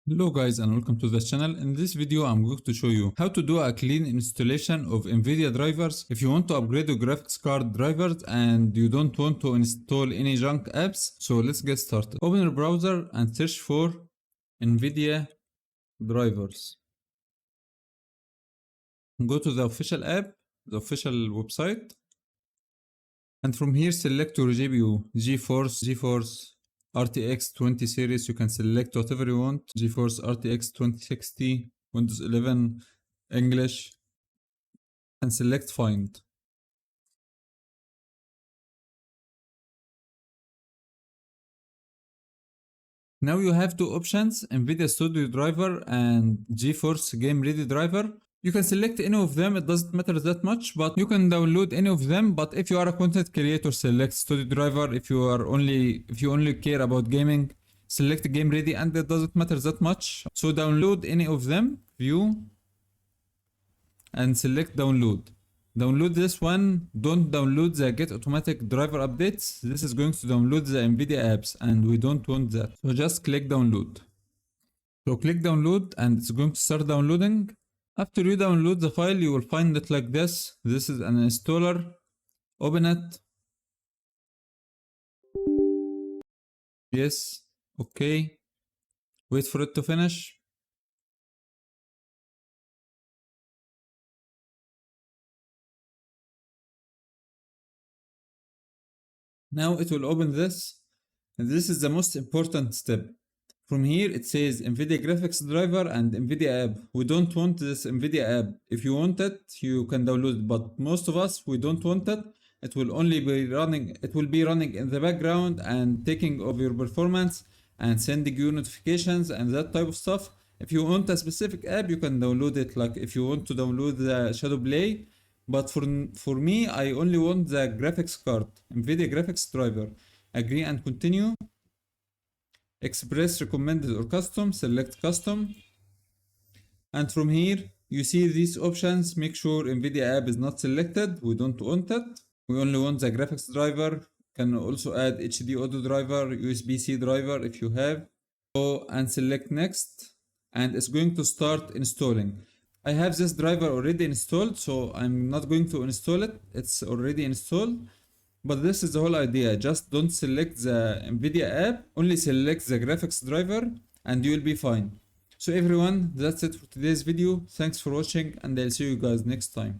Hello guys and welcome to the channel. In this video I'm going to show you how to do a clean installation of NVIDIA drivers if you want to upgrade your graphics card drivers and you don't want to install any junk apps. So let's get started. Open your browser and search for NVIDIA drivers. Go to the official app, the official website, and from here select your GPU, GeForce RTX 20 series. You can select whatever you want. GeForce RTX 2060, Windows 11, English, and select find. Now you have two options, NVIDIA Studio driver and GeForce Game Ready driver. You can select any of them, it doesn't matter that much, but you can download any of them. But if you are a content creator, select Studio driver. If you only care about gaming, select Game Ready, and it doesn't matter that much. So download any of them, view, and select download. Download this one. Don't download the get automatic driver updates. This is going to download the NVIDIA apps and we don't want that. So just click download. So click download and it's going to start downloading. After you download the file, you will find it like this. This is an installer. Open it. Yes. Okay. Wait for it to finish. Now it will open this. And this is the most important step. From here it says NVIDIA graphics driver and NVIDIA app. We don't want this NVIDIA app. If you want it, you can download it, but most of us, we don't want it. It will only be running, it will be running in the background and taking over your performance and sending you notifications and that type of stuff. If you want a specific app, you can download it, like if you want to download the Shadow Play. But for me, I only want the graphics card, NVIDIA graphics driver. Agree and continue. Express recommended or custom, select custom. And from here, you see these options. Make sure NVIDIA app is not selected. We don't want it. We only want the graphics driver. Can also add HD audio driver, USB-C driver if you have. Go and select next. And it's going to start installing. I have this driver already installed, so I'm not going to install it. It's already installed. But this is the whole idea. Just don't select the NVIDIA app, only select the graphics driver and you will be fine. So everyone, that's it for today's video. Thanks for watching and I'll see you guys next time.